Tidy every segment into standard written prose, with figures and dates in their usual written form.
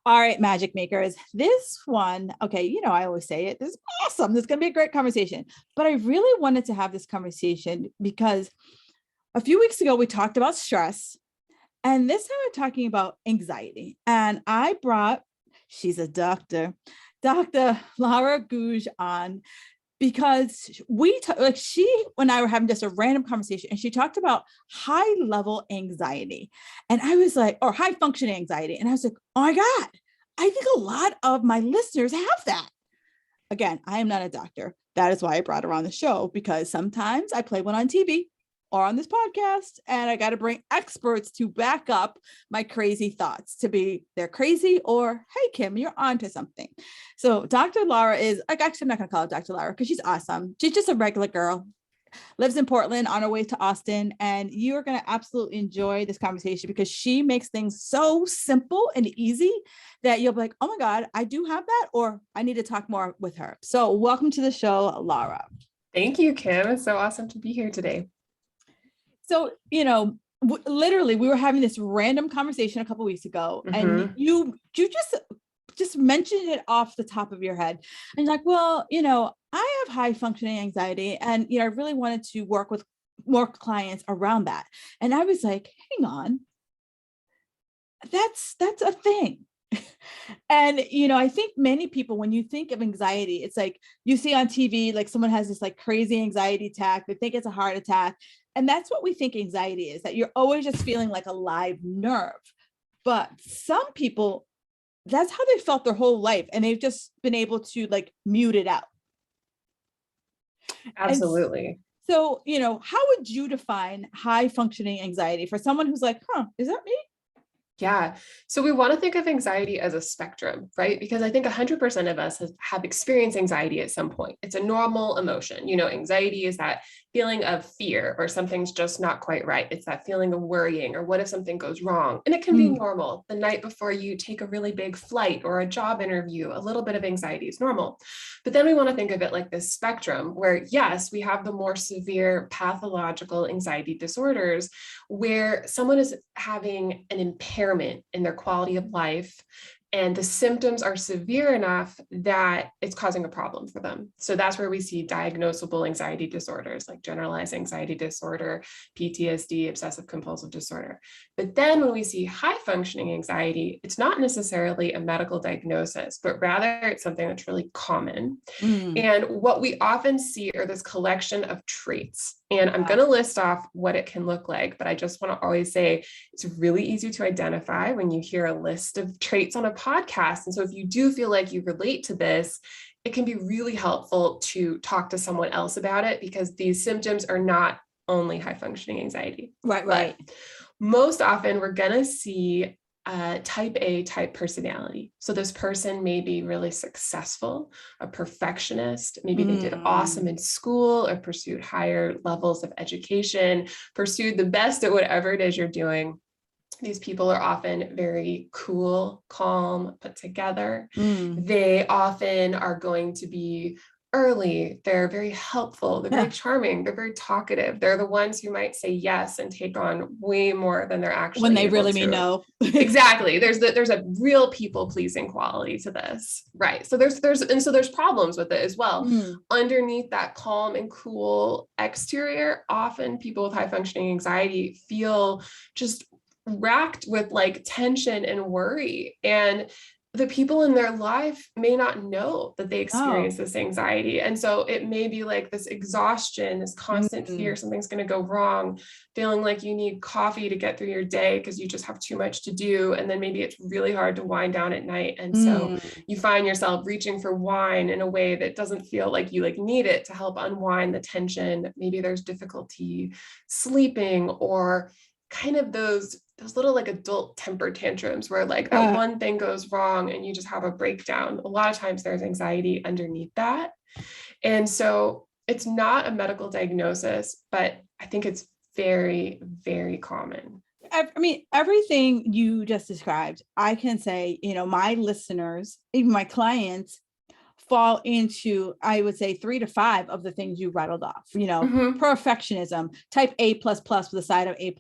All right, magic makers. This one, okay, I always say it. This is awesome. This is going to be a great conversation. But I really wanted to have this conversation because a few weeks ago we talked about stress, and this time we're talking about anxiety. And I brought, she's a doctor, Dr. Laura Gouge on because she and I were having just a random conversation, and she talked about high level anxiety. And I was like, or high functioning anxiety. And I was like, oh my God, I think a lot of my listeners have that. Again, I am not a doctor. That is why I brought her on the show, because sometimes I play one on TV or on this podcast, and I got to bring experts to back up my crazy thoughts to be they're crazy or, hey, Kim, you're onto something. So Dr. Laura is like, actually, I'm not going to call her Dr. Laura because she's awesome. She's just a regular girl, lives in Portland on her way to Austin. And you're going to absolutely enjoy this conversation because she makes things so simple and easy that you'll be like, oh my God, I do have that, or I need to talk more with her. So welcome to the show, Laura. Thank you, Kim. It's so awesome to be here today. So, literally we were having this random conversation a couple of weeks ago, and you just mentioned it off the top of your head. And you're like, well, I have high functioning anxiety, and, I really wanted to work with more clients around that. And I was like, hang on, that's a thing. And, I think many people, when you think of anxiety, it's like you see on TV, like someone has this like crazy anxiety attack. They think it's a heart attack. And that's what we think anxiety is, that you're always just feeling like a live nerve. But some people, that's how they felt their whole life. And they've just been able to like mute it out. Absolutely. And so, how would you define high functioning anxiety for someone who's like, is that me? Yeah. So we want to think of anxiety as a spectrum, right? Because I think 100% of us have experienced anxiety at some point. It's a normal emotion. Anxiety is that feeling of fear or something's just not quite right. It's that feeling of worrying or what if something goes wrong? And it can be normal. The night before you take a really big flight or a job interview, a little bit of anxiety is normal. But then we want to think of it like this spectrum where, yes, we have the more severe pathological anxiety disorders where someone is having an impairment in their quality of life, and the symptoms are severe enough that it's causing a problem for them. So that's where we see diagnosable anxiety disorders like generalized anxiety disorder, PTSD, obsessive compulsive disorder. But then when we see high functioning anxiety, it's not necessarily a medical diagnosis, but rather it's something that's really common. And what we often see are this collection of traits. And I'm going to list off what it can look like, but I just want to always say it's really easy to identify when you hear a list of traits on a podcast. And so if you do feel like you relate to this, it can be really helpful to talk to someone else about it, because these symptoms are not only high functioning anxiety. Right. But most often we're going to see type A type personality. So this person may be really successful, a perfectionist. Maybe they did awesome in school or pursued higher levels of education, pursued the best at whatever it is you're doing. These people are often very cool, calm, put together. They often are going to be early. They're very helpful. They're very charming. They're very talkative. They're the ones who might say yes and take on way more than they're actually when they able really to. mean no. Exactly. There's a real people pleasing quality to this, right? So there's problems with it as well. Underneath that calm and cool exterior, often people with high functioning anxiety feel just racked with like tension and worry, and the people in their life may not know that they experience this anxiety. And so it may be like this exhaustion, this constant fear something's going to go wrong, feeling like you need coffee to get through your day because you just have too much to do. And then maybe it's really hard to wind down at night. And so you find yourself reaching for wine in a way that doesn't feel like you like need it to help unwind the tension. Maybe there's difficulty sleeping, or kind of those little like adult temper tantrums where like that one thing goes wrong and you just have a breakdown. A lot of times there's anxiety underneath that. And so it's not a medical diagnosis, but I think it's very, very common. I mean, everything you just described, I can say, my listeners, even my clients, fall into, I would say 3 to 5 of the things you rattled off, Mhm. perfectionism, type A++ with a side of A++,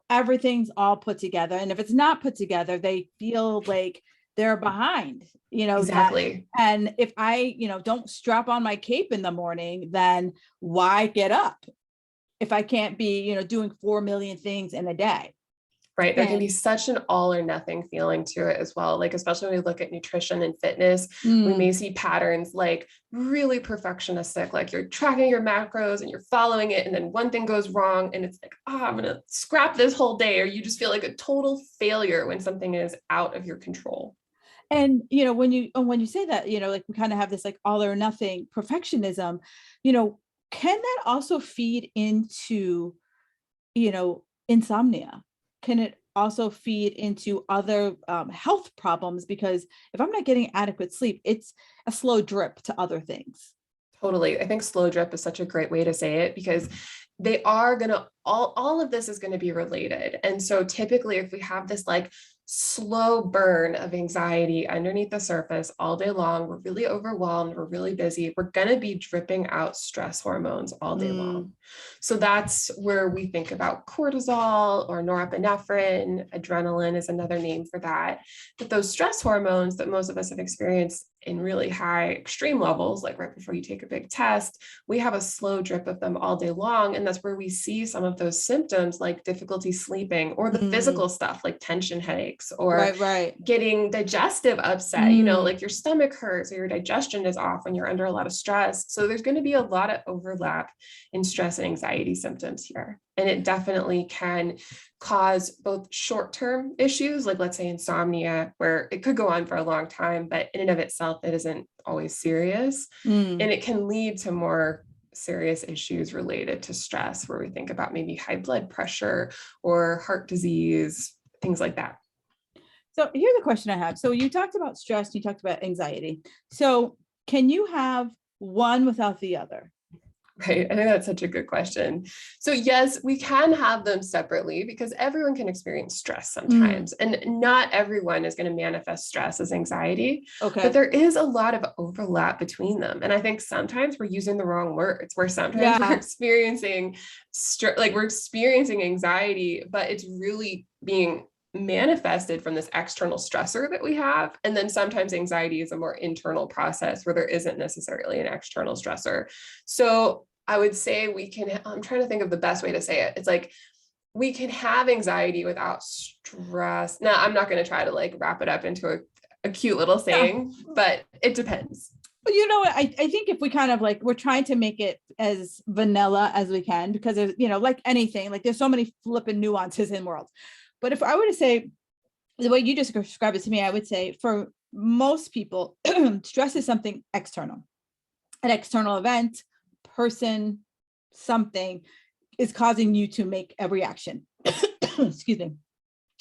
everything's all put together. And if it's not put together, they feel like they're behind, Exactly. and if I, don't strap on my cape in the morning, then why get up if I can't be, doing 4 million things in a day? Right. There can be And such an all or nothing feeling to it as well. Like, especially when we look at nutrition and fitness, we may see patterns like really perfectionistic, like you're tracking your macros and you're following it. And then one thing goes wrong and it's like, oh, I'm going to scrap this whole day. Or you just feel like a total failure when something is out of your control. And when you say that, like we kind of have this like all or nothing perfectionism, can that also feed into, insomnia? Can it also feed into other health problems? Because if I'm not getting adequate sleep, it's a slow drip to other things. Totally. I think slow drip is such a great way to say it because they are going to all of this is going to be related. And so typically if we have this like slow burn of anxiety underneath the surface all day long, we're really overwhelmed, we're really busy, we're going to be dripping out stress hormones all day long. So that's where we think about cortisol or norepinephrine. Adrenaline is another name for that. But those stress hormones that most of us have experienced in really high extreme levels, like right before you take a big test, we have a slow drip of them all day long. And that's where we see some of those symptoms like difficulty sleeping or the physical stuff like tension headaches or Right. getting digestive upset, like your stomach hurts or your digestion is off when you're under a lot of stress. So there's going to be a lot of overlap in stress and anxiety symptoms here. And it definitely can cause both short-term issues, like let's say insomnia, where it could go on for a long time, but in and of itself, it isn't always serious. And it can lead to more serious issues related to stress, where we think about maybe high blood pressure or heart disease, things like that. So here's a question I have. So you talked about stress, you talked about anxiety. So can you have one without the other? Right. I think that's such a good question. So yes, we can have them separately because everyone can experience stress sometimes, and not everyone is going to manifest stress as anxiety, but Okay. there is a lot of overlap between them. And I think sometimes we're using the wrong words, where sometimes we're Yeah. experiencing like we're experiencing anxiety, but it's really being manifested from this external stressor that we have. And then sometimes anxiety is a more internal process where there isn't necessarily an external stressor. So I would say I'm trying to think of the best way to say it. It's like we can have anxiety without stress. Now, I'm not going to try to like wrap it up into a cute little saying, but it depends. But you know what? I think if we kind of like, we're trying to make it as vanilla as we can, because there's, like anything, like there's so many flipping nuances in worlds. But if I were to say the way you just described it to me, I would say for most people, stress is something external, an external event, person, something is causing you to make a reaction. Excuse me.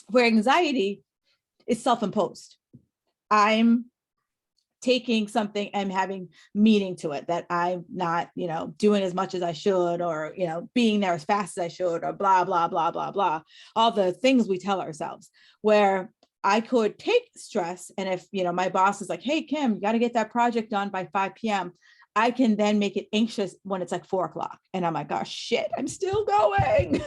Where anxiety is self-imposed. I'm taking something and having meaning to it, that I'm not, doing as much as I should, or, being there as fast as I should, or blah, blah, blah, blah, blah. All the things we tell ourselves, where I could take stress. And if, my boss is like, hey, Kim, you got to get that project done by 5 p.m. I can then make it anxious when it's like 4 o'clock. And I'm like, oh shit, I'm still going.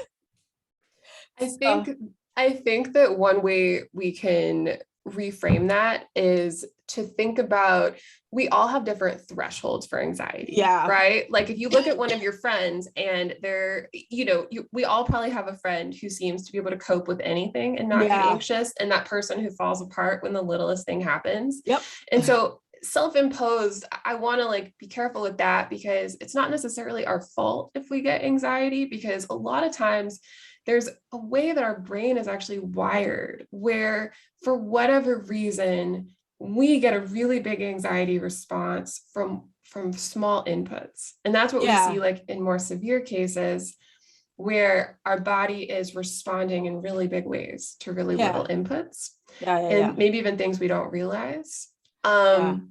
I think that one way we can reframe that is to think about, we all have different thresholds for anxiety. Yeah. Right. Like if you look at one of your friends and we all probably have a friend who seems to be able to cope with anything and not get anxious. And that person who falls apart when the littlest thing happens. Yep. And so self-imposed, I want to like be careful with that, because it's not necessarily our fault if we get anxiety, because a lot of times there's a way that our brain is actually wired where for whatever reason, we get a really big anxiety response from small inputs. And that's what we see like in more severe cases where our body is responding in really big ways to really little inputs. And maybe even things we don't realize. And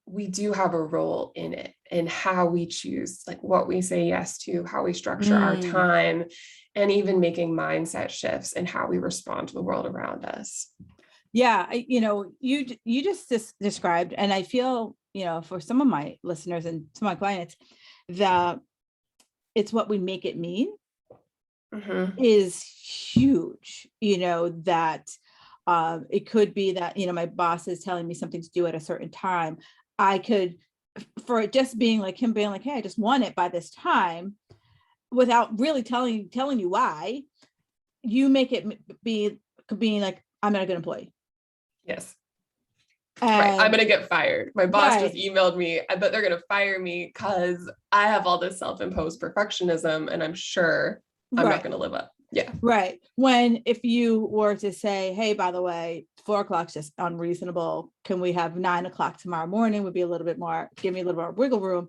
we do have a role in it, and how we choose, like what we say yes to, how we structure our time, and even making mindset shifts in how we respond to the world around us. Yeah, you just described, and I feel, for some of my listeners and some of my clients, that it's what we make it mean Mhm. is huge. That it could be that, my boss is telling me something to do at a certain time. I could, for it just being like him being like, hey, I just want it by this time, without really telling you why, you make it be being like, I'm not a good employee. Yes. Right. I'm And going to get fired. My boss just right, emailed me. I bet they're going to fire me because I have all this self-imposed perfectionism and I'm sure I'm not right, going to live up. Yeah. right. When if you were to say, hey, by the way, 4 o'clock's just unreasonable. Can we have 9 o'clock tomorrow morning? Would be a little bit more, give me a little more wiggle room.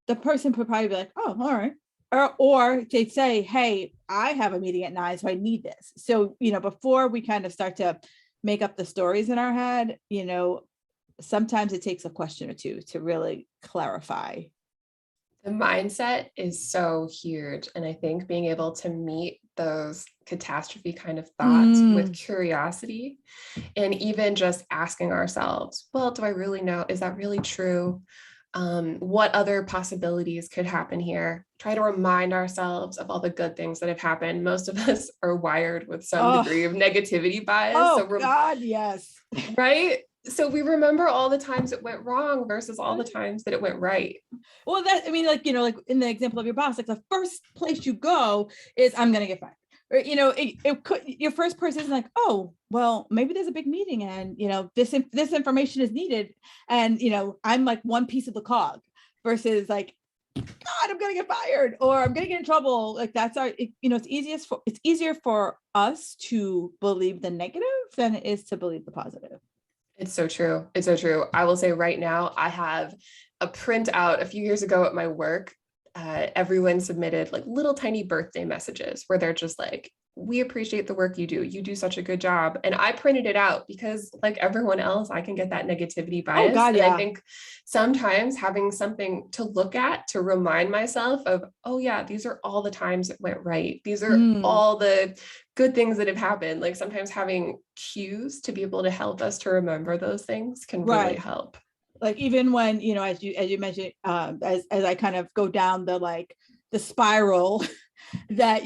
The person could probably be like, oh, all right. Or they'd say, hey, I have a meeting at 9, so I need this. So, before we kind of start to make up the stories in our head, sometimes it takes a question or two to really clarify. The mindset is so huge. And I think being able to meet those catastrophe kind of thoughts with Mm, curiosity and even just asking ourselves, well, do I really know? Is that really true? What other possibilities could happen here? Try to remind ourselves of all the good things that have happened. Most of us are wired with some oh, degree of negativity bias. So oh we're God, yes. right. So we remember all the times it went wrong versus all the times that it went right. Well, that, I mean, like, like in the example of your boss, like the first place you go is, I'm going to get fired. Or, it could, your first person is like, oh, well, maybe there's a big meeting and, this information is needed. And, I'm like one piece of the cog versus like, God, I'm going to get fired or I'm going to get in trouble. Like that's it's easier for us to believe the negative than it is to believe the positive. It's so true. It's so true. I will say right now, I have a printout a few years ago at my work. Everyone submitted like little tiny birthday messages where they're just like, we appreciate the work you do. You do such a good job. And I printed it out because, like everyone else, I can get that negativity Oh bias. God, And I yeah. think sometimes having something to look at to remind myself of, oh, yeah, these are all the times it went right. These are Mm, all the good things that have happened. Like sometimes having cues to be able to help us to remember those things can really right. help. Like even when, as you mentioned, as I kind of go down the spiral that,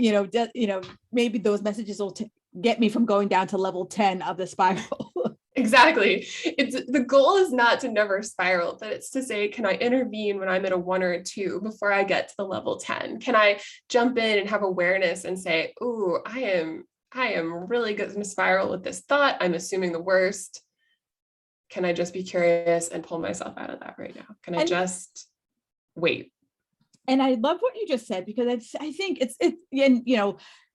maybe those messages will get me from going down to level 10 of the spiral. Exactly. It's the goal is not to never spiral, but it's to say, can I intervene when I'm at a 1 or a 2 before I get to the level 10? Can I jump in and have awareness and say, ooh, I am really good in a spiral with this thought. I'm assuming the worst. Can I just be curious and pull myself out of that right now? Can I and just wait? and I love what you just said, because I think and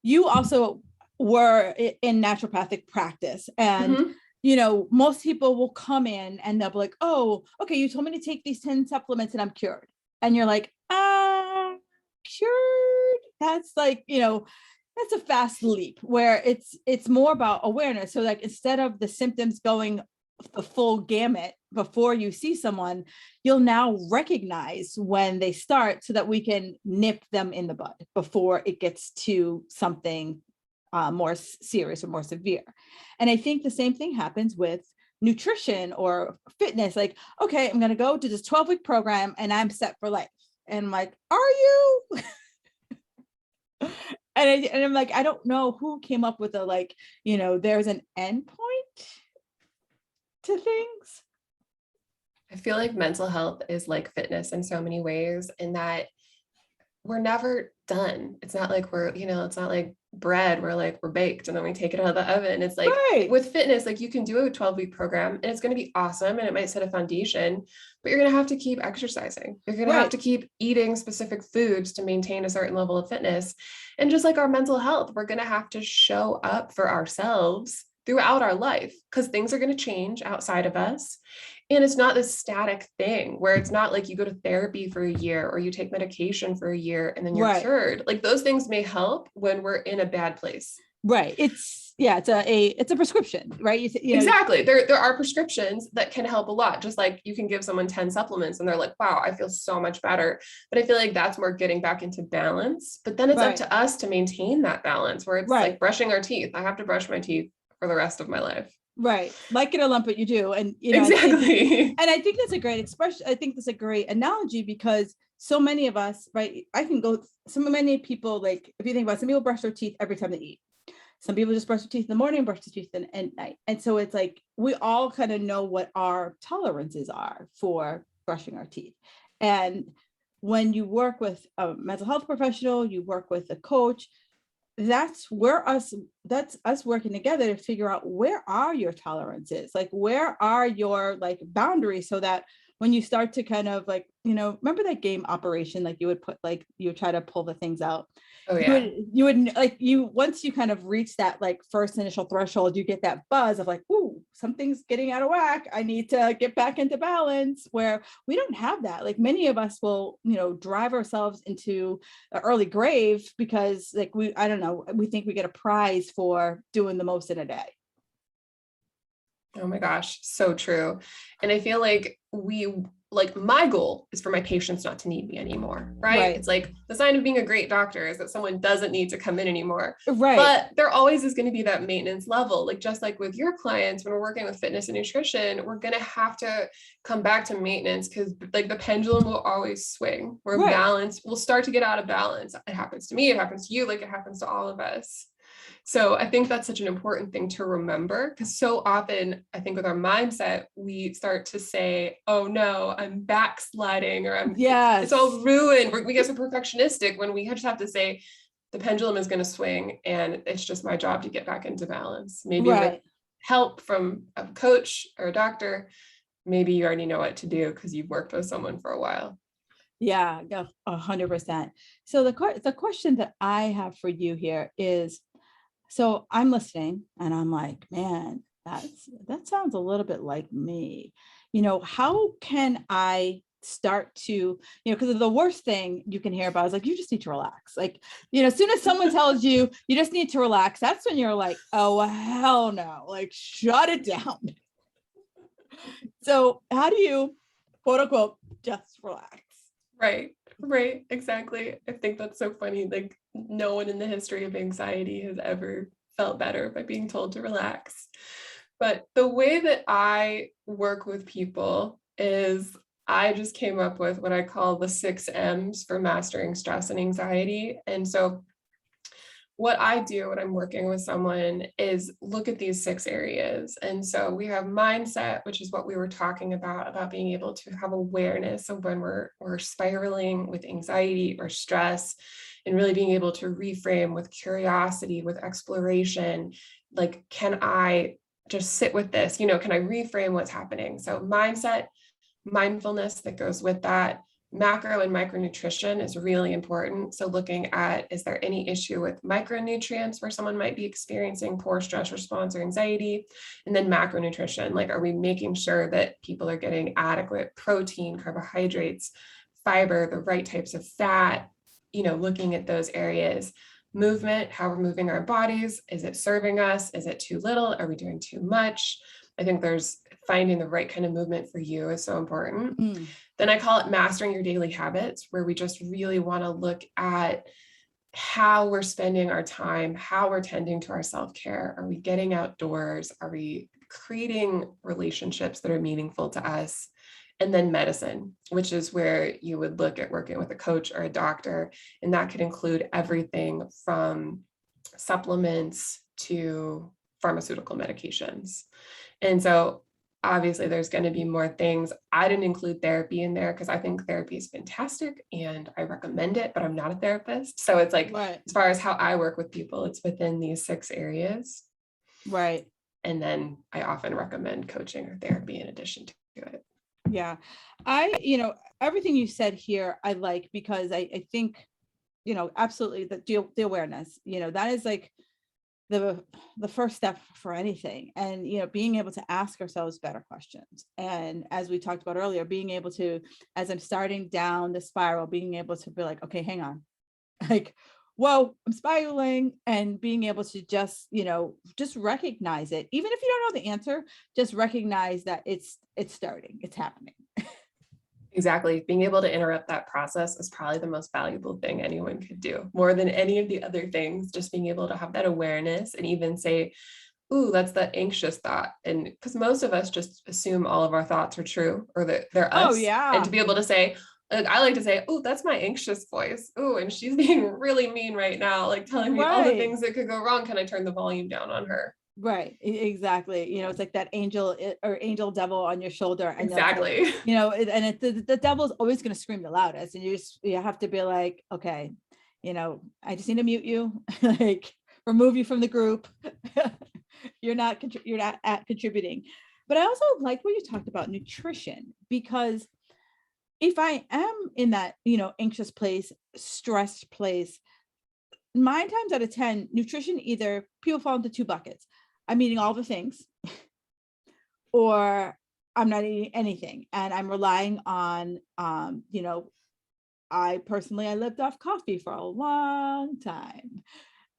you also were in naturopathic practice, and Mhm. most people will come in and they'll be like, oh, okay, you told me to take these 10 supplements and I'm cured. And you're like, cured? That's like, that's a fast leap, where it's more about awareness. So like, instead of the symptoms going the full gamut before you see someone, you'll now recognize when they start, so that we can nip them in the bud before it gets to something more serious or more severe. And I think the same thing happens with nutrition or fitness. Like, okay, I'm going to go to this 12-week program and I'm set for life. And I'm like, are you? And I'm like, I don't know who came up with there's an end point to things. I feel like mental health is like fitness in so many ways, in that we're never done. It's not like it's not like bread where like we're baked and then we take it out of the oven. It's like Right. with fitness, like you can do a 12-week program and it's going to be awesome and it might set a foundation, but you're going to have to keep exercising. You're going to have Right. to keep eating specific foods to maintain a certain level of fitness. And just like our mental health, we're going to have to show up for ourselves throughout our life because things are going to change outside of us. And it's not this static thing where it's not like you go to therapy for a year or you take medication for a year and then you're Right. cured. Like those things may help when we're in a bad place. Right. It's a prescription, right? Exactly. There are prescriptions that can help a lot. Just like you can give someone 10 supplements and they're like, wow, I feel so much better. But I feel like that's more getting back into balance. But then it's up Right. to us to maintain that balance where it's like Right. brushing our teeth. I have to brush my teeth for the rest of my life. Right. Like it or lump it, you do. And, Exactly. and I think that's a great expression. I think that's a great analogy because so many of us, right? I can go, so many people, like if you think about it, some people brush their teeth every time they eat. Some people just brush their teeth in the morning, brush their teeth at night. And so it's like, we all kind of know what our tolerances are for brushing our teeth. And when you work with a mental health professional, you work with a coach, that's us working together to figure out where are your tolerances, like where are your like boundaries, so that when you start to kind of like, remember that game Operation, like you would put, like you would try to pull the things out, Oh you yeah. would you would like, you once you kind of reach that like first initial threshold, you get that buzz of like, ooh, something's getting out of whack, I need to get back into balance, where we don't have that. Like many of us will, drive ourselves into an early grave because like I don't know, we think we get a prize for doing the most in a day. Oh my gosh, so true. And I feel like my goal is for my patients not to need me anymore, right? Right. It's like the sign of being a great doctor is that someone doesn't need to come in anymore. Right. But there always is going to be that maintenance level. Like just like with your clients, when we're working with fitness and nutrition, we're going to have to come back to maintenance because like the pendulum will always swing. We're Right. balanced. We'll start to get out of balance. It happens to me, it happens to you, like it happens to all of us. So I think that's such an important thing to remember, because so often I think with our mindset, we start to say, oh no, I'm backsliding, or it's Yes. all ruined. We get so perfectionistic when we just have to say the pendulum is going to swing and it's just my job to get back into balance. Maybe with Right. help from a coach or a doctor, maybe you already know what to do because you've worked with someone for a while. Yeah, 100%. So the question that I have for you here is, so I'm listening and I'm like, man, that sounds a little bit like me. How can I start to, because the worst thing you can hear about is like, you just need to relax. Like, as soon as someone tells you you just need to relax, that's when you're like, oh, hell no, like shut it down. So how do you, quote unquote, just relax? Right, exactly. I think that's so funny. Like no one in the history of anxiety has ever felt better by being told to relax. But the way that I work with people is I just came up with what I call the 6 M's for mastering stress and anxiety. And so what I do when I'm working with someone is look at these 6 areas. And so we have mindset, which is what we were talking about being able to have awareness of when we're spiraling with anxiety or stress, and really being able to reframe with curiosity, with exploration. Like, can I just sit with this? Can I reframe what's happening? So mindset, mindfulness that goes with that. Macro and micronutrition is really important. So looking at, is there any issue with micronutrients where someone might be experiencing poor stress response or anxiety? And then macronutrition, like, are we making sure that people are getting adequate protein, carbohydrates, fiber, the right types of fat, looking at those areas. Movement, how we're moving our bodies. Is it serving us? Is it too little? Are we doing too much? I think there's finding the right kind of movement for you is so important. Then I call it mastering your daily habits, where we just really want to look at how we're spending our time, how we're tending to our self-care. Are we getting outdoors? Are we creating relationships that are meaningful to us? And then medicine, which is where you would look at working with a coach or a doctor. And that could include everything from supplements to pharmaceutical medications. And so obviously there's going to be more things. I didn't include therapy in there because I think therapy is fantastic and I recommend it, but I'm not a therapist. So it's like, Right. as far as how I work with people, it's within these 6 areas. Right. And then I often recommend coaching or therapy in addition to it. Yeah. Everything you said here, I like, because I think, absolutely the awareness, that is like the first step for anything. And, being able to ask ourselves better questions. And as we talked about earlier, being able to, as I'm starting down the spiral, being able to be like, okay, hang on, like, whoa, I'm spiraling, and being able to just, just recognize it. Even if you don't know the answer, just recognize that it's starting, it's happening. Exactly. Being able to interrupt that process is probably the most valuable thing anyone could do, more than any of the other things. Just being able to have that awareness and even say, ooh, that's the anxious thought. And because most of us just assume all of our thoughts are true or that they're Oh us. And to yeah. be able to say, like, I like to say, oh, that's my anxious voice. Oh, and she's being really mean right now, like telling me all the Right. things that could go wrong. Can I turn the volume down on her? Right. Exactly. It's like that angel or angel devil on your shoulder. And it's like, Exactly. and the devil's always going to scream the loudest. And you have to be like, okay, I just need to mute you, like remove you from the group. You're not at contributing. But I also like what you talked about nutrition, because if I am in that, anxious place, stressed place, 9 times out of 10, nutrition, either people fall into two buckets. I'm eating all the things, or I'm not eating anything. And I'm relying on, I lived off coffee for a long time,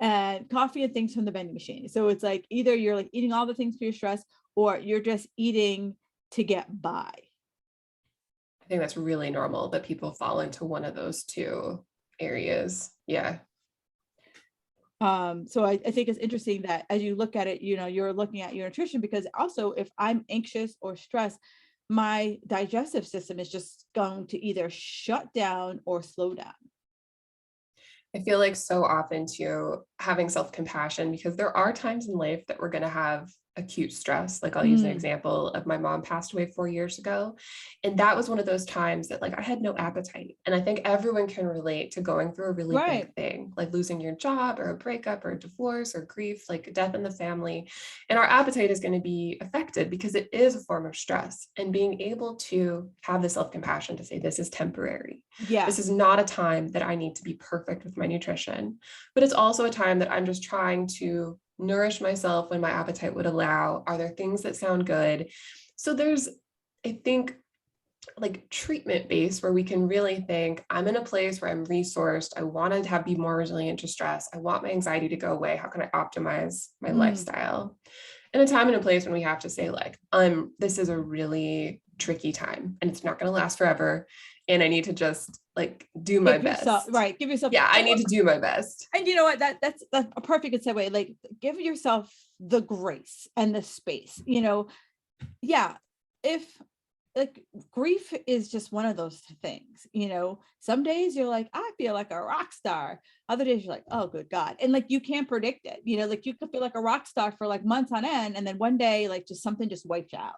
and coffee and things from the vending machine. So it's like either you're like eating all the things for your stress, or you're just eating to get by. I think that's really normal that people fall into one of those two areas. Yeah. So I think it's interesting that as you look at it, you're looking at your nutrition, because also if I'm anxious or stressed, my digestive system is just going to either shut down or slow down. I feel like so often too, having self-compassion, because there are times in life that we're going to have acute stress. Like I'll use an Mm, example of my mom passed away 4 years ago. And that was one of those times that like I had no appetite. And I think everyone can relate to going through a really right. big thing, like losing your job or a breakup or a divorce or grief, like death in the family. And our appetite is going to be affected because it is a form of stress. And being able to have the self-compassion to say, this is temporary. This is Yes. not a time that I need to be perfect with my nutrition, but it's also a time that I'm just trying to nourish myself when my appetite would allow. Are there things that sound good? So there's, I think, like treatment based where we can really think, I'm in a place where I'm resourced. I want to be more resilient to stress. I want my anxiety to go away. How can I optimize my Mm, lifestyle? In a time and a place when we have to say like, this is a really tricky time and it's not going to last forever. And I need to just like do my best. give yourself, Yeah, I need to do my best. and you know what, that's a perfect segue. Like give yourself the grace and the space, yeah. If like grief is just one of those things, some days you're like, I feel like a rock star. Other days you're like, oh good God. And like you can't predict it, like you could feel like a rock star for like months on end, and then one day like just something just wipes you out.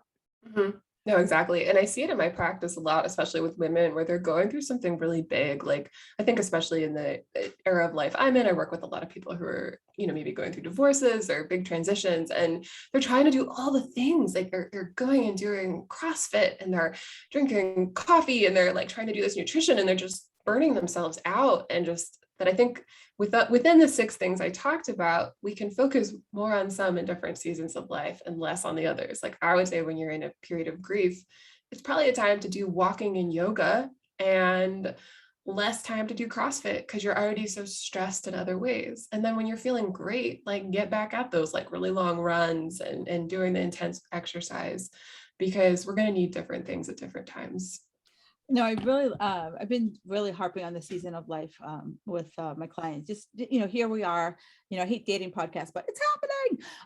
Mhm. No, exactly. And I see it in my practice a lot, especially with women where they're going through something really big. Like I think especially in the era of life I'm in, I work with a lot of people who are, maybe going through divorces or big transitions, and they're trying to do all the things. Like they're going and doing CrossFit and they're drinking coffee and they're like trying to do this nutrition and they're just burning themselves out. And just that I think within the 6 things I talked about, we can focus more on some in different seasons of life and less on the others. Like I would say when you're in a period of grief, it's probably a time to do walking and yoga and less time to do CrossFit because you're already so stressed in other ways. And then when you're feeling great, like get back at those like really long runs and doing the intense exercise, because we're going to need different things at different times. No, I've been really harping on the season of life with my clients. Just, here we are, I hate dating podcasts, but it's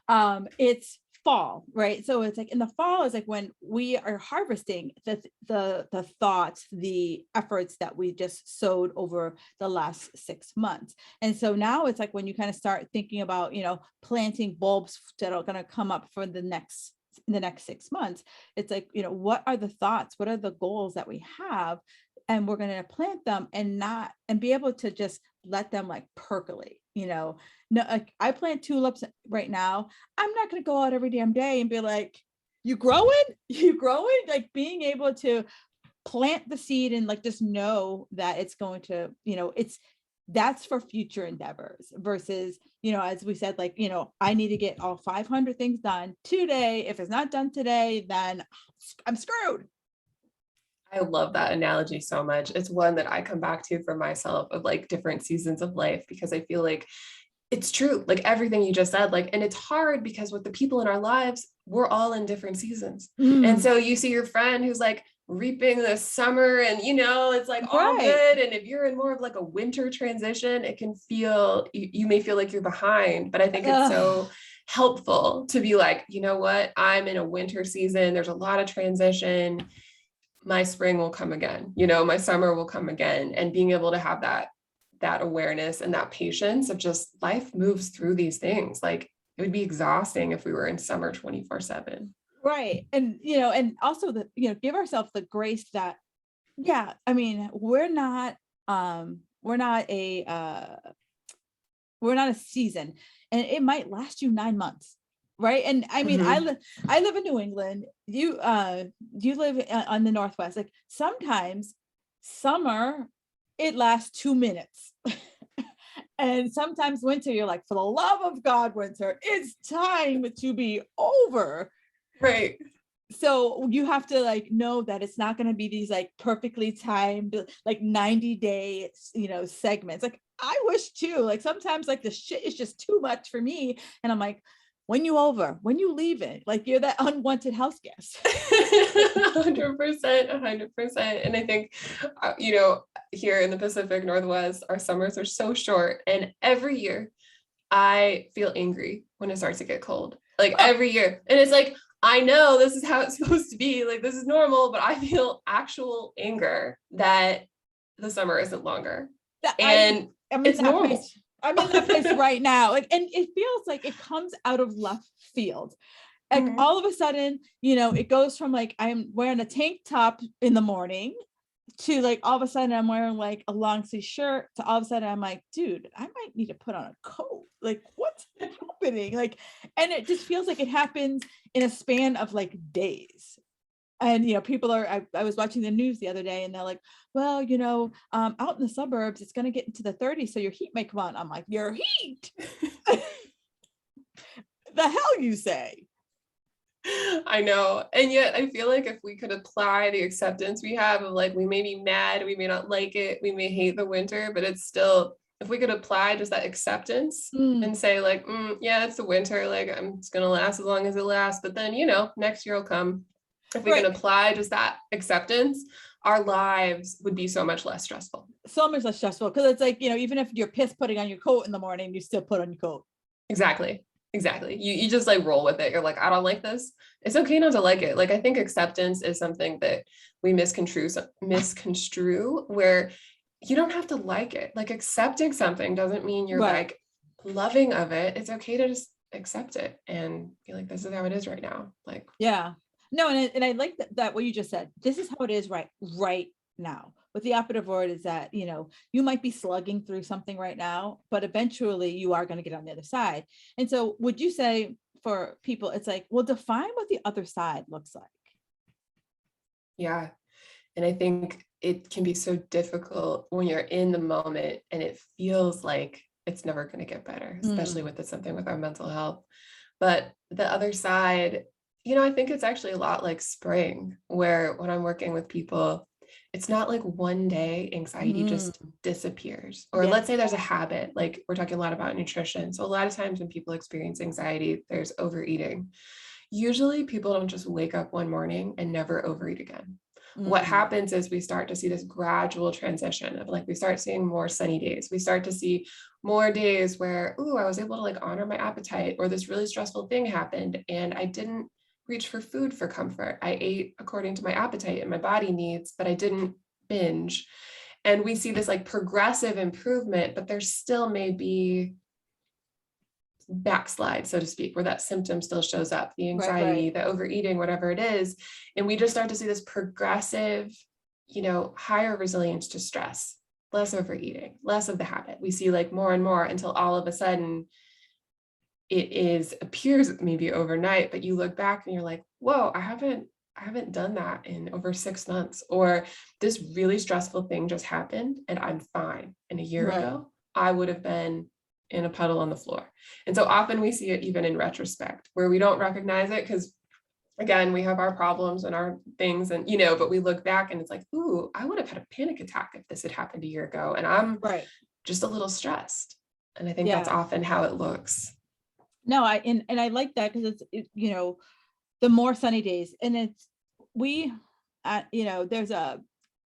happening. It's fall, right? So it's like in the fall is like when we are harvesting the thoughts, the efforts that we just sowed over the last 6 months. And so now it's like when you kind of start thinking about, planting bulbs that are going to come up for in the next 6 months. It's like, what are the thoughts, what are the goals that we have, and we're going to plant them and be able to just let them like percolate. No, like I plant tulips right now. I'm not going to go out every damn day and be like, you growing, like being able to plant the seed and like just know that it's going to, that's for future endeavors versus, as we said, like, I need to get all 500 things done today. If it's not done today, then I'm screwed. I love that analogy so much. It's one that I come back to for myself of like different seasons of life, because I feel like it's true. Like everything you just said, like, and it's hard because with the people in our lives, we're all in different seasons. And Mm, so you see your friend who's like reaping this summer and, it's like all right. good. And if you're in more of like a winter transition, it can feel, you may feel like you're behind, but I think it's Ugh. so helpful to be like, you know what, I'm in a winter season. There's a lot of transition. My spring will come again, my summer will come again. And being able to have that awareness and that patience of just life moves through these things. Like it would be exhausting if we were in summer 24/7. Right. And, and also give ourselves the grace that, yeah, I mean, we're not a season, and it might last you 9 months. Right. And I mean, Mm-hmm. I live in New England. You live on the Northwest. Like sometimes summer, it lasts 2 minutes. And sometimes winter, you're like, for the love of God, winter, it's time to be over. Right. So you have to like know that it's not going to be these like perfectly timed like 90-day segments. Like I wish too, like sometimes like the shit is just too much for me, and I'm like, when you leave it, like you're that unwanted house guest. 100%, 100%. And I think, here in the Pacific Northwest, our summers are so short. And every year I feel angry when it starts to get cold, like every year. And it's like, I know this is how it's supposed to be. Like, this is normal, but I feel actual anger that the summer isn't longer. And I'm in it's that normal. place. I'm in that place right now. Like, and it feels like it comes out of left field. Like all of a sudden, it goes from like, I'm wearing a tank top in the morning to like, all of a sudden I'm wearing like a long sleeve shirt to all of a sudden I'm like, dude, I might need to put on a coat. Like what's happening? Like, and it just feels like it happens in a span of like days. And, people I was watching the news the other day and they're like, well, out in the suburbs, it's going to get into the 30s. So your heat may come on. I'm like, your heat? The hell you say? I know. And yet I feel like if we could apply the acceptance we have of like, we may be mad, we may not like it, we may hate the winter, but it's still, if we could apply just that acceptance and say like, yeah, it's the winter. Like it's going to last as long as it lasts. But then, next year will come. If we can apply just that acceptance, our lives would be so much less stressful. So much less stressful. Cause it's like, even if you're pissed putting on your coat in the morning, you still put on your coat. Exactly. You just like roll with it. You're like, I don't like this. It's okay not to like it. Like, I think acceptance is something that we misconstrue where you don't have to like it. Like accepting something doesn't mean you're like loving of it. It's okay to just accept it and be like, this is how it is right now. Like, yeah. No, and I like that what you just said. This is how it is right now. But the operative word is that, you might be slugging through something right now, but eventually you are going to get on the other side. And so would you say for people, it's like, well, define what the other side looks like. Yeah. And I think it can be so difficult when you're in the moment and it feels like it's never going to get better, especially with something with our mental health. But the other side, I think it's actually a lot like spring, where when I'm working with people, it's not like one day anxiety just disappears. Or let's say there's a habit, like we're talking a lot about nutrition. So a lot of times when people experience anxiety, there's overeating. Usually people don't just wake up one morning and never overeat again. What happens is we start to see this gradual transition of like, we start seeing more sunny days. We start to see more days where, I was able to like honor my appetite, or this really stressful thing happened and I didn't reach for food for comfort. I ate according to my appetite and my body needs, but I didn't binge. And we see this like progressive improvement, but there still may be backslide, so to speak, where that symptom still shows up, the anxiety, the overeating, whatever it is. And we just start to see this progressive, higher resilience to stress, less overeating, less of the habit. We see like more and more until all of a sudden it appears maybe overnight, but you look back and you're like, whoa, I haven't done that in over 6 months, or this really stressful thing just happened and I'm fine. And a year ago, I would have been in a puddle on the floor. And so often we see it even in retrospect, where we don't recognize it because, again, we have our problems and our things, and but we look back and it's like, I would have had a panic attack if this had happened a year ago, and I'm just a little stressed. And I think that's often how it looks. No, I like that, because it's the more sunny days, and it's there's a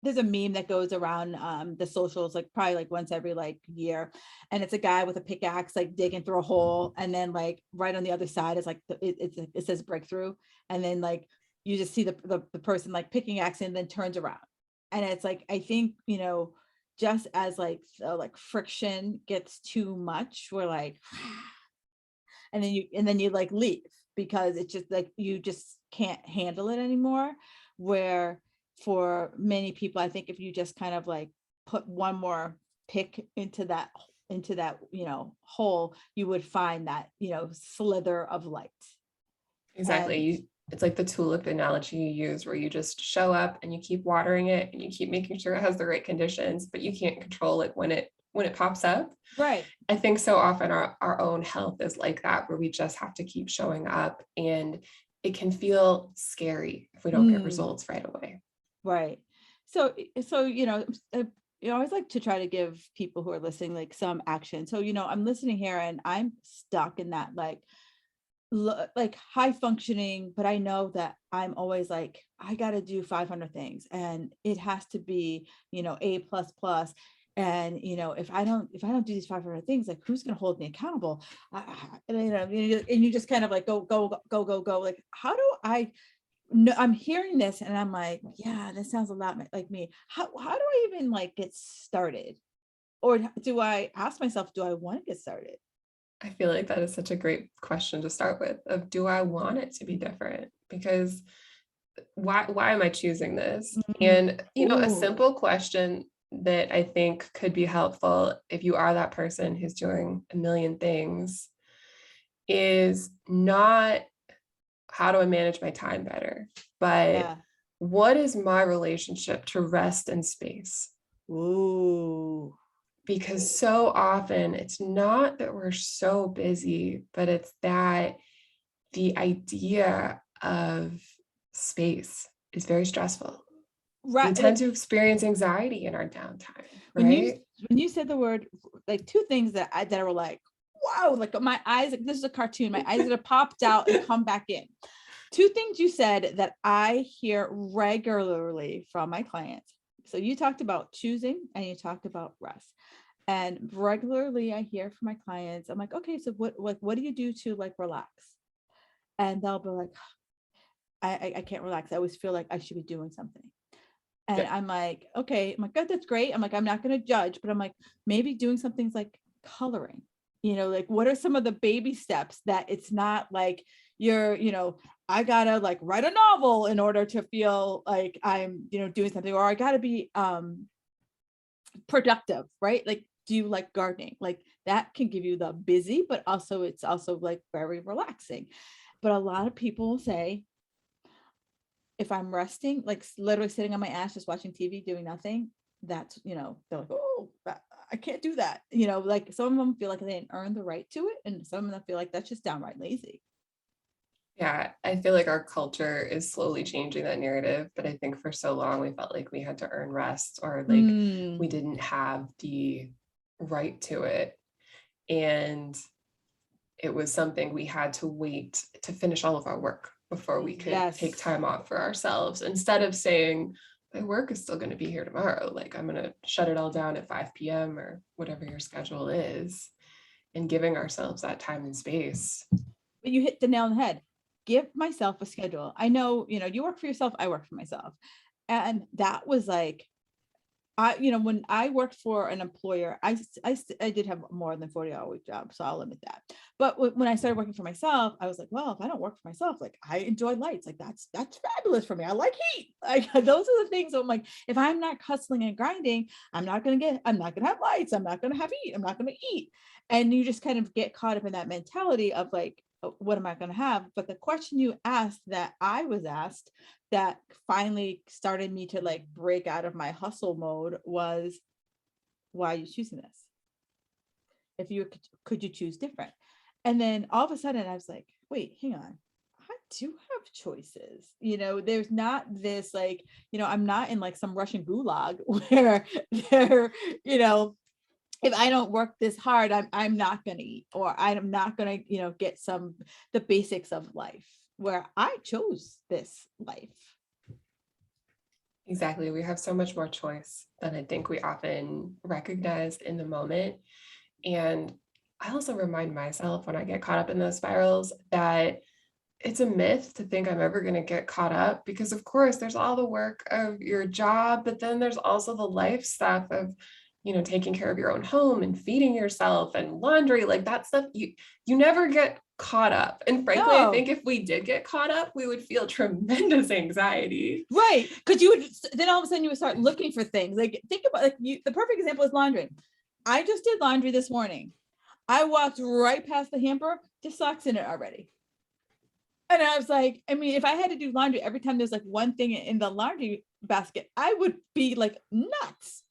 there's a meme that goes around the socials, like probably like once every like year. And it's a guy with a pickaxe, like digging through a hole. And then like right on the other side is like, it says breakthrough. And then like, you just see the person like picking axe and then turns around. And it's like, I think, just as like, like friction gets too much, we're like, and then you like leave because it's just like, you just can't handle it anymore. Where for many people, I think if you just kind of like put one more pick into that hole, you would find that slither of light. Exactly. It's like the tulip analogy you use, where you just show up and you keep watering it and you keep making sure it has the right conditions, but you can't control it when it pops up. Right. I think so often our own health is like that, where we just have to keep showing up, and it can feel scary if we don't get results right away. Right. So I always like to try to give people who are listening like some action. So, I'm listening here and I'm stuck in that like high functioning, but I know that I'm always like, I got to do 500 things and it has to be, A plus plus. And, if I don't do these 500 things, like who's going to hold me accountable? And you just kind of like go. Like, how do I know? I'm hearing this and I'm like, yeah, this sounds a lot like me. How do I even like get started? Or do I ask myself, do I want to get started? I feel like that is such a great question to start with, of do I want it to be different? Because why am I choosing this? And a Ooh, simple question that I think could be helpful if you are that person who's doing a million things is not how do I manage my time better, but yeah. what is my relationship to rest and space? Ooh, Because so often it's not that we're so busy, but it's that the idea of space is very stressful. We right. tend Like to experience anxiety in our downtime, when you right? when you said the word, like two things that were like, wow, like my eyes, like this is a cartoon, my eyes have popped out and come back in. Two things you said that I hear regularly from my clients. So you talked about choosing and you talked about rest. And regularly I hear from my clients, I'm like, okay, so what do you do to like relax? And they'll be like, I can't relax. I always feel like I should be doing something. And Yeah. I'm like, okay, I'm like, God, that's great. I'm like, I'm not going to judge, but I'm like, maybe doing some things like coloring, like what are some of the baby steps that it's not like you're, I gotta like write a novel in order to feel like I'm, doing something, or I gotta be productive, right? Like, do you like gardening? Like that can give you the busy, but also it's also like very relaxing. But a lot of people will say, if I'm resting, like literally sitting on my ass, just watching TV, doing nothing, that's, they're like, oh, I can't do that. Like some of them feel like they didn't earn the right to it. And some of them feel like that's just downright lazy. Yeah, I feel like our culture is slowly changing that narrative, but I think for so long we felt like we had to earn rest, or like Mm, we didn't have the right to it. And it was something we had to wait to finish all of our work before we could take yes. time off for ourselves, instead of saying, my work is still going to be here tomorrow. Like I'm going to shut it all down at 5 p.m. or whatever your schedule is, and giving ourselves that time and space. But you hit the nail on the head. Give myself a schedule. I know, you work for yourself, I work for myself. And that was like, when I worked for an employer, I did have more than 40-hour week job, so I'll limit that. But when I started working for myself, I was like, well, if I don't work for myself, like I enjoy lights, like that's fabulous for me. I like heat. Like those are the things. So I'm like, if I'm not hustling and grinding, I'm not gonna have lights. I'm not gonna have heat. I'm not gonna eat. And you just kind of get caught up in that mentality of like, what am I gonna have? But the question you asked that I was asked that finally started me to like break out of my hustle mode was, why are you choosing this? If you could you choose different? And then all of a sudden I was like, wait, hang on. I do have choices. There's not this like, I'm not in like some Russian gulag where they're, if I don't work this hard, I'm not going to eat, or I'm not going to, get the basics of life, where I chose this life. Exactly. We have so much more choice than I think we often recognize in the moment. And I also remind myself when I get caught up in those spirals that it's a myth to think I'm ever going to get caught up because, of course, there's all the work of your job, but then there's also the life stuff of, taking care of your own home and feeding yourself and laundry, like that stuff. You never get caught up. And frankly, I No. think if we did get caught up, we would feel tremendous anxiety. Right. Because you would then all of a sudden you would start looking for things. Like think about the perfect example is laundry. I just did laundry this morning. I walked right past the hamper, just socks in it already. And I was like, I mean, if I had to do laundry every time there's like one thing in the laundry basket, I would be like nuts.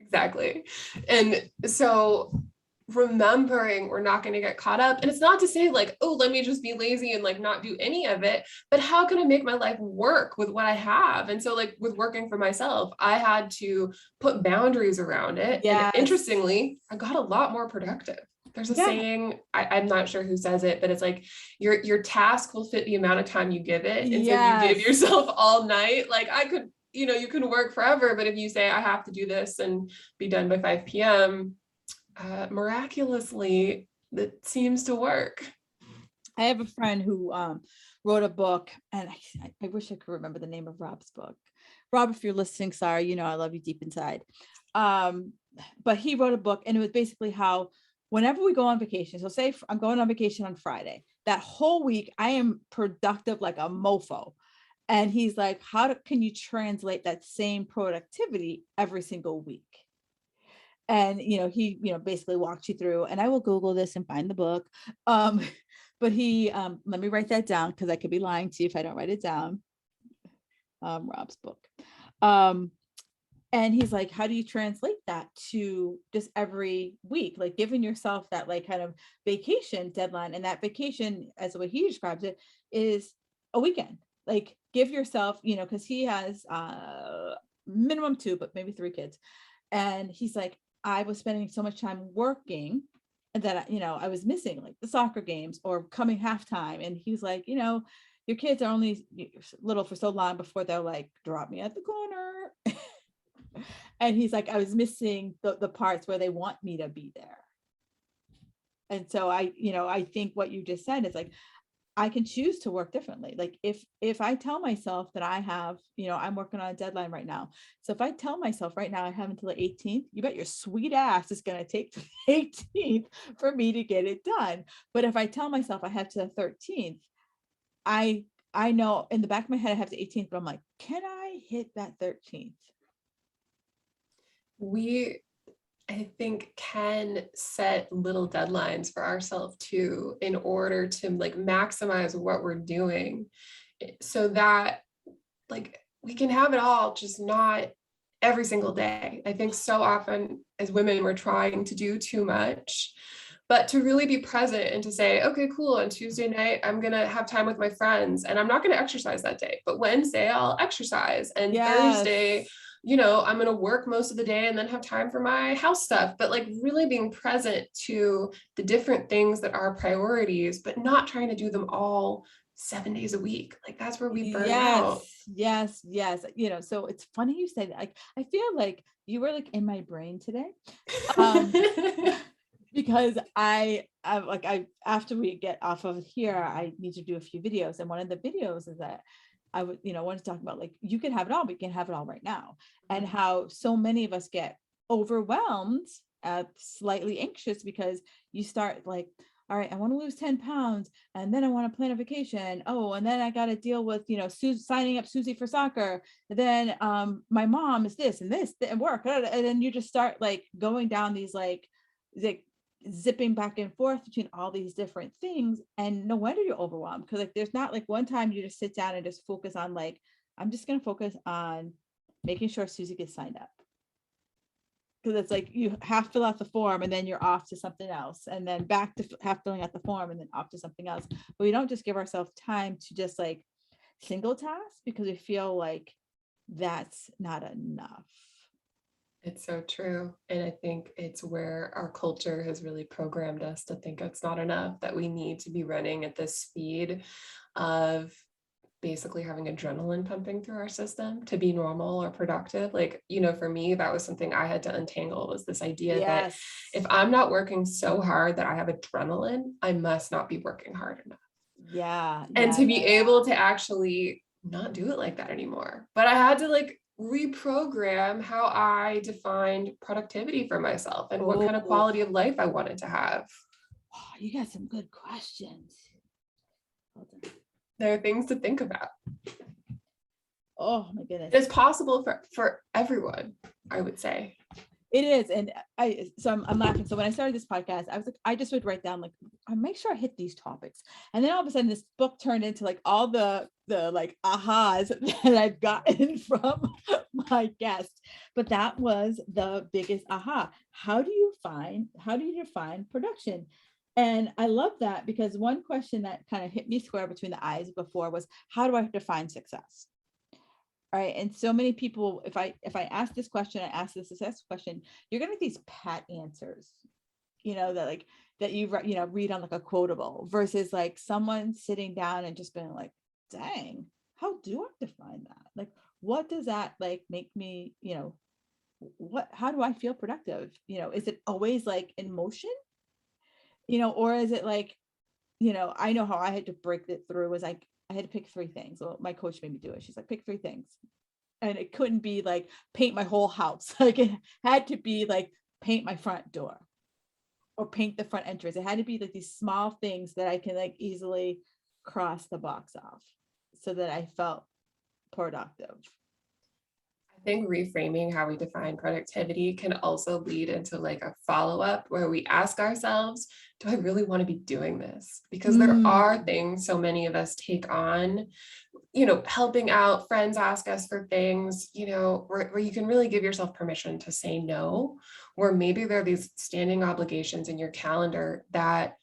Exactly. And so remembering we're not going to get caught up. And it's not to say like, oh, let me just be lazy and like not do any of it, but how can I make my life work with what I have? And so like with working for myself, I had to put boundaries around it. And Yes. interestingly, I got a lot more productive. There's a Yeah. saying, I'm not sure who says it, but it's like your task will fit the amount of time you give it. And so if you give Yes. yourself all night, like I could, you can work forever, but if you say I have to do this and be done by 5 p.m., miraculously, that seems to work. I have a friend who wrote a book, and I wish I could remember the name of Rob's book. Rob, if you're listening, sorry, I love you deep inside. But he wrote a book, and it was basically how whenever we go on vacation, so say I'm going on vacation on Friday, that whole week I am productive like a mofo. And he's like, can you translate that same productivity every single week? And he basically walks you through, and I will Google this and find the book. But he let me write that down because I could be lying to you if I don't write it down. Rob's book. And he's like, how do you translate that to just every week, like giving yourself that like kind of vacation deadline? And that vacation, as the way he describes it, is a weekend. Like give yourself, because he has minimum 2 but maybe 3 kids. And he's like, I was spending so much time working that I was missing like the soccer games or coming halftime. And he was like, your kids are only little for so long before they're like, drop me at the corner. And he's like, I was missing the parts where they want me to be there. And so I think what you just said is like, I can choose to work differently. Like if I tell myself that I have, I'm working on a deadline right now. So if I tell myself right now I have until the 18th, you bet your sweet ass is going to take the 18th for me to get it done. But if I tell myself I have to the 13th, I know in the back of my head I have the 18th, but I'm like, can I hit that 13th? We, I think, can set little deadlines for ourselves too, in order to like maximize what we're doing so that like we can have it all, just not every single day. I think so often as women, we're trying to do too much, but to really be present and to say, okay, cool. On Tuesday night, I'm going to have time with my friends and I'm not going to exercise that day, but Wednesday I'll exercise. And Yes. Thursday, I'm going to work most of the day and then have time for my house stuff, but like really being present to the different things that are priorities, but not trying to do them all 7 days a week. Like that's where we burn out. Yes. So it's funny you say that. Like I feel like you were like in my brain today. Because I after we get off of here, I need to do a few videos. And one of the videos is that I would, want to talk about like, you can have it all, but you can have it all right now. And how so many of us get overwhelmed, slightly anxious because you start like, all right, I want to lose 10 pounds. And then I want to plan a vacation. Oh, and then I got to deal with, signing up Susie for soccer. And then my mom is this and work. And then you just start like going down these like zipping back and forth between all these different things. And no wonder you're overwhelmed, because like there's not like one time you just sit down and just focus on like, I'm just going to focus on making sure Susie gets signed up. Because it's like you half fill out the form and then you're off to something else, and then back to half filling out the form and then off to something else. But we don't just give ourselves time to just like single task because we feel like that's not enough. It's so true. And I think it's where our culture has really programmed us to think it's not enough, that we need to be running at the speed of basically having adrenaline pumping through our system to be normal or productive. Like, for me, that was something I had to untangle, was this idea that Yes. if I'm not working so hard that I have adrenaline, I must not be working hard enough. Yeah. And Yeah. to be able to actually not do it like that anymore. But I had to like reprogram how I defined productivity for myself and what kind of Oh, quality of life I wanted to have. you got some good questions. Hold on. There are things to think about. Oh my goodness. It's possible for everyone, I would say. It is. And I'm laughing. So when I started this podcast, I was like, I just would write down, like, I make sure I hit these topics. And then all of a sudden this book turned into like all the like ahas that I've gotten from my guests. But that was the biggest aha. How do you define production? And I love that, because one question that kind of hit me square between the eyes before was, how do I define success? Right. And so many people, if I ask this question, I ask the success question, you're going to get these pat answers, that you read on like a quotable, versus like someone sitting down and just being like, dang, how do I define that? Like, what does that like make me, how do I feel productive? Is it always like in motion, or is it like, I know how I had to break it through, was like, I had to pick 3 things. Well, my coach made me do it. She's like, pick 3 things. And it couldn't be like paint my whole house. Like, it had to be like paint my front door or paint the front entrance. It had to be like these small things that I can like easily cross the box off, so that I felt productive. I think reframing how we define productivity can also lead into like a follow-up where we ask ourselves, do I really want to be doing this? Because there are things so many of us take on, helping out, friends ask us for things, where you can really give yourself permission to say no, where maybe there are these standing obligations in your calendar that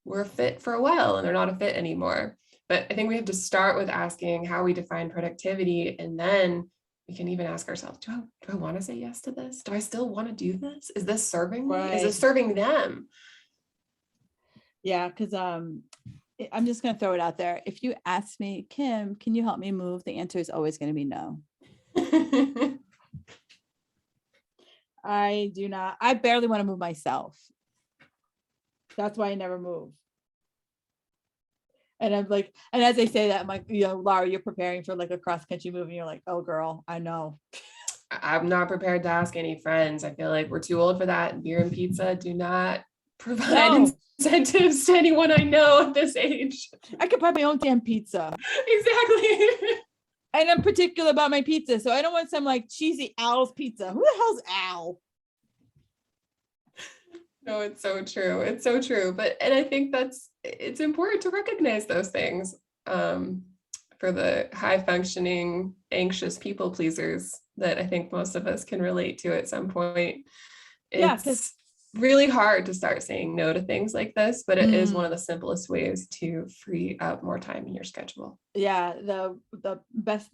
were a fit for a while and they're not a fit anymore. But I think we have to start with asking how we define productivity, and then we can even ask ourselves, do I want to say yes to this? Do I still want to do this? Is this serving me? Is this serving them? Yeah, because I'm just going to throw it out there. If you ask me, Kim, can you help me move? The answer is always going to be no. I do not. I barely want to move myself. That's why I never move. And I'm like, and as I say that, I'm like, Laura, you're preparing for like a cross country move, and you're like, oh girl, I know. I'm not prepared to ask any friends. I feel like we're too old for that. Beer and pizza do not provide incentives to anyone I know at this age. I could buy my own damn pizza. Exactly. And I'm particular about my pizza, so I don't want some like cheesy Al's pizza. Who the hell's Al? No, it's so true. It's so true. And I think it's important to recognize those things for the high functioning, anxious people pleasers that I think most of us can relate to at some point. It's really hard to start saying no to things like this, but it is one of the simplest ways to free up more time in your schedule. Yeah, the best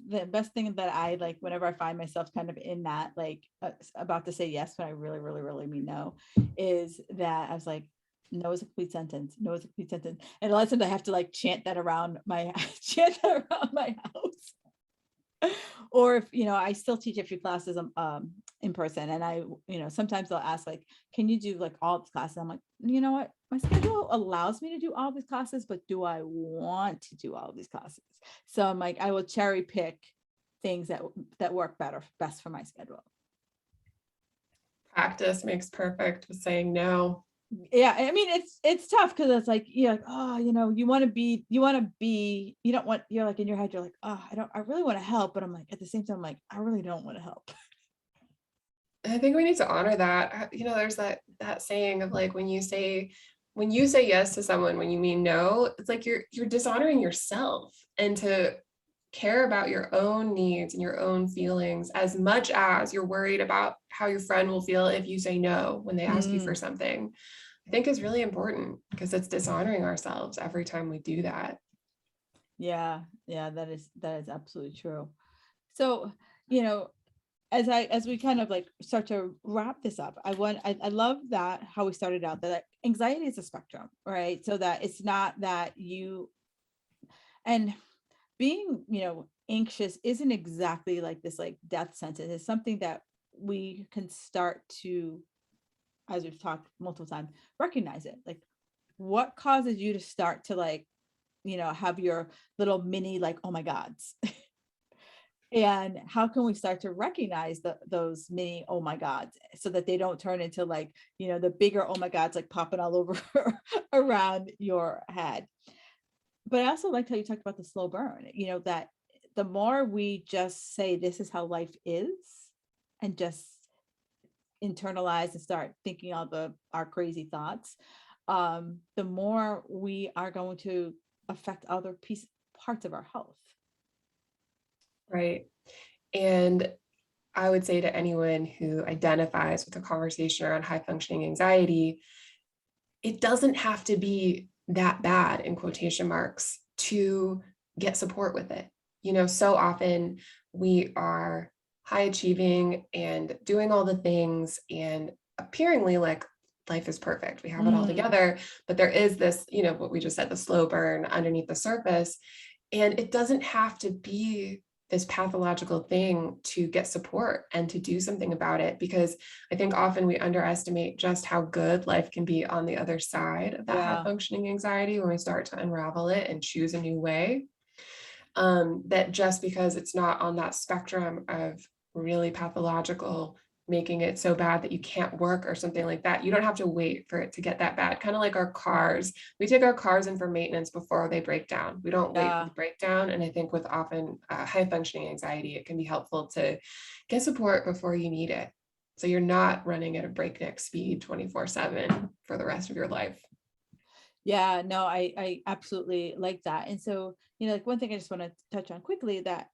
thing that I like, whenever I find myself kind of in that, like about to say yes when I really, really, really mean no, is that I was like, no is a complete sentence. No is a complete sentence. And a lot of times I have to like chant that around my house. Or if, I still teach a few classes in person, and I, sometimes they'll ask like, can you do like all the classes? I'm like, you know what? My schedule allows me to do all these classes, but do I want to do all these classes? So I'm like, I will cherry pick things that work best for my schedule. Practice makes perfect with saying no. Yeah, I mean, it's tough, because it's like, you're like, oh, you don't want, you're like in your head, you're like, oh, I really want to help, but I'm like, at the same time, I'm like, I really don't want to help. I think we need to honor that. There's that saying of like, when you say yes to someone, when you mean no, it's like you're dishonoring yourself, and to care about your own needs and your own feelings as much as you're worried about how your friend will feel if you say no when they ask you for something, I think is really important, because it's dishonoring ourselves every time we do that. Yeah, that is absolutely true. So, as we kind of like start to wrap this up, I love that how we started out, that anxiety is a spectrum, right? So that it's not that and being, anxious isn't exactly like this like death sentence. It's something that we can start to, as we've talked multiple times, recognize it. Like, what causes you to start to like, have your little mini like, oh my gods. And how can we start to recognize those mini oh my gods so that they don't turn into like, the bigger oh my gods like popping all over around your head. But I also liked how you talked about the slow burn, that the more we just say this is how life is and just internalize and start thinking all our crazy thoughts, the more we are going to affect other parts of our health. Right. And I would say to anyone who identifies with a conversation around high functioning anxiety, it doesn't have to be that bad in quotation marks to get support with it. So often we are high achieving and doing all the things and appearingly like life is perfect. We have it all together, but there is this, what we just said, the slow burn underneath the surface. And it doesn't have to be this pathological thing to get support and to do something about it, because I think often we underestimate just how good life can be on the other side of that high functioning anxiety when we start to unravel it and choose a new way. That just because it's not on that spectrum of really pathological, making it so bad that you can't work or something like that, you don't have to wait for it to get that bad. Kind of like our cars. We take our cars in for maintenance before they break down. We don't wait for the breakdown. And I think with often high functioning anxiety, it can be helpful to get support before you need it. So you're not running at a breakneck speed 24/7 for the rest of your life. Yeah, no, I absolutely like that. And so, like one thing I just want to touch on quickly that,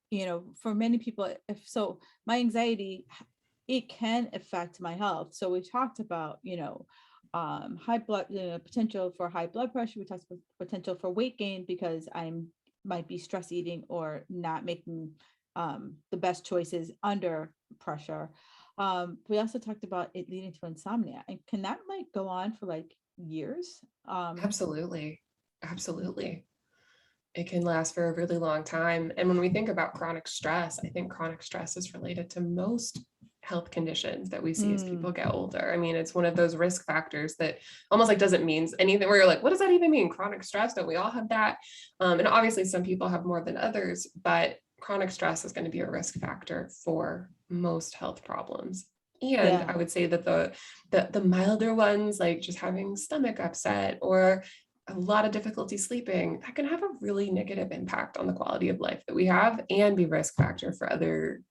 for many people, my anxiety, it can affect my health. So we talked about, high blood, potential for high blood pressure. We talked about potential for weight gain because might be stress eating or not making the best choices under pressure. We also talked about it leading to insomnia. And can that like go on for like years? Absolutely. It can last for a really long time. And when we think about chronic stress, I think chronic stress is related to most health conditions that we see as people get older. I mean, it's one of those risk factors that almost like doesn't mean anything, where you're like, what does that even mean? Chronic stress, don't we all have that? And obviously some people have more than others, but chronic stress is going to be a risk factor for most health problems. And I would say that the milder ones, like just having stomach upset or a lot of difficulty sleeping, that can have a really negative impact on the quality of life that we have and be risk factor for other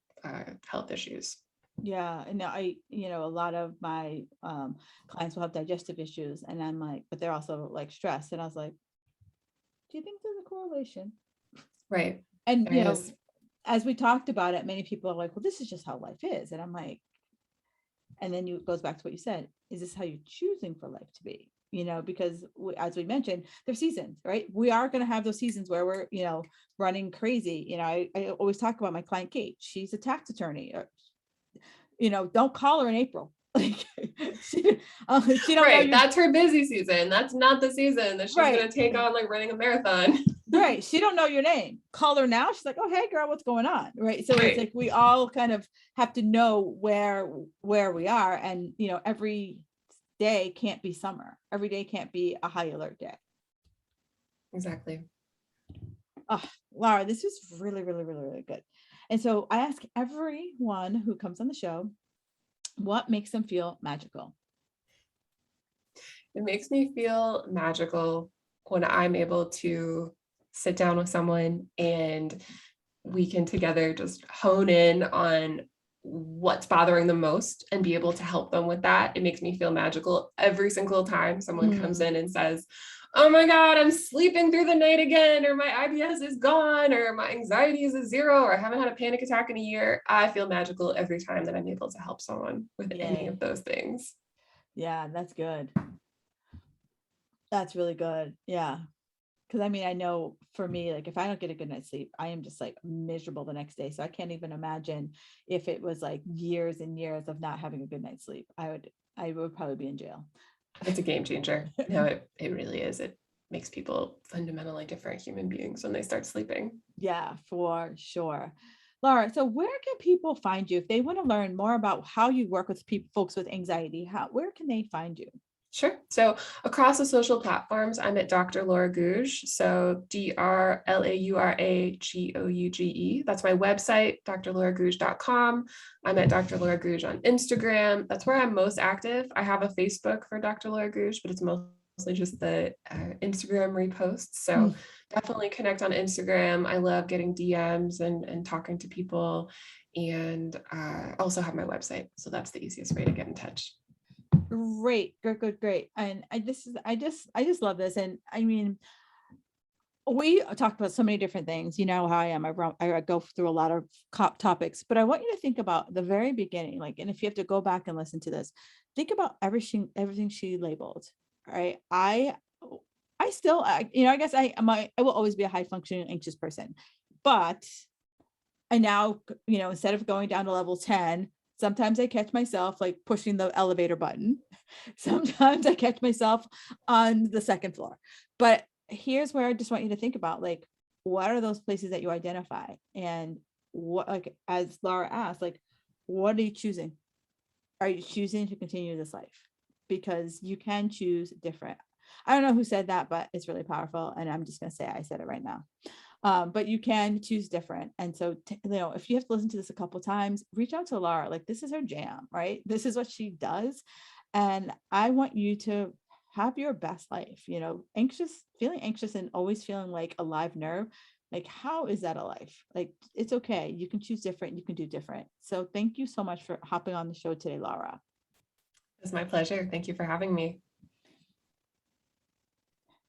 health issues. Yeah. And a lot of my clients will have digestive issues and I'm like, but they're also like stressed. And I was like, do you think there's a correlation? Right. And, as we talked about it, many people are like, well, this is just how life is. And I'm like, and then it goes back to what you said, is this how you're choosing for life to be? Because as we mentioned, there's seasons, right? We are going to have those seasons where we're, running crazy. I always talk about my client, Kate, she's a tax attorney, don't call her in April. Like she don't right. know That's her busy season. That's not the season that she's going to take on like running a marathon. Right. She don't know your name. Call her now. She's like, oh, hey girl, what's going on? Right. So it's like, we all kind of have to know where we are. And, every day can't be summer. Every day can't be a high alert day. Exactly. Oh, Laura, this is really, really, really, really good. And so I ask everyone who comes on the show, what makes them feel magical? It makes me feel magical when I'm able to sit down with someone and we can together just hone in on what's bothering them most and be able to help them with that. It makes me feel magical every single time someone comes in and says, oh my God, I'm sleeping through the night again, or my IBS is gone, or my anxiety is a 0, or I haven't had a panic attack in a year. I feel magical every time that I'm able to help someone with any of those things. Yeah, that's good. That's really good. Yeah. Because I know for me, like if I don't get a good night's sleep, I am just like miserable the next day. So I can't even imagine if it was like years and years of not having a good night's sleep. I would probably be in jail. It's a game changer. No, it really is. makes people fundamentally different human beings when they start sleeping. Yeah, for sure. Laura, so where can people find you if they want to learn more about how you work with people, folks with anxiety? Where can they find you? Sure. So across the social platforms, I'm at Dr. Laura Gouge. So DrLauraGouge. That's my website, drlauragouge.com. I'm at Dr. Laura Gouge on Instagram. That's where I'm most active. I have a Facebook for Dr. Laura Gouge, but it's mostly just the Instagram reposts. So definitely connect on Instagram. I love getting DMs and talking to people. And also have my website. So that's the easiest way to get in touch. Great. And I just love this. And I mean, we talk about so many different things. You know how I am. I go through a lot of topics, but I want you to think about the very beginning. Like, and if you have to go back and listen to this, think about everything she labeled. All right. I still, I guess I will always be a high functioning anxious person, but I now, instead of going down to level 10, sometimes I catch myself like pushing the elevator button. Sometimes I catch myself on the second floor. But here's where I just want you to think about, like, what are those places that you identify? And what, like, as Laura asked, like, what are you choosing? Are you choosing to continue this life? Because you can choose different. I don't know who said that, but it's really powerful. And I'm just going to say I said it right now. But you can choose different. And so, if you have to listen to this a couple times, reach out to Laura. Like, this is her jam, right? This is what she does. And I want you to have your best life, feeling anxious and always feeling like a live nerve. Like, how is that a life? Like, it's okay. You can choose different. You can do different. So thank you so much for hopping on the show today, Laura. It's my pleasure. Thank you for having me.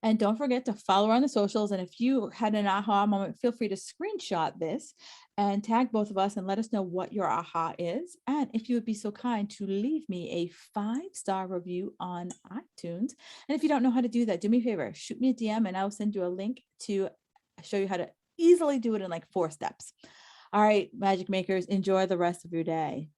And don't forget to follow her on the socials. And if you had an aha moment, feel free to screenshot this and tag both of us and let us know what your aha is. And if you would be so kind to leave me a 5-star review on iTunes. And if you don't know how to do that, do me a favor, shoot me a DM and I'll send you a link to show you how to easily do it in like 4 steps. All right, magic makers, enjoy the rest of your day.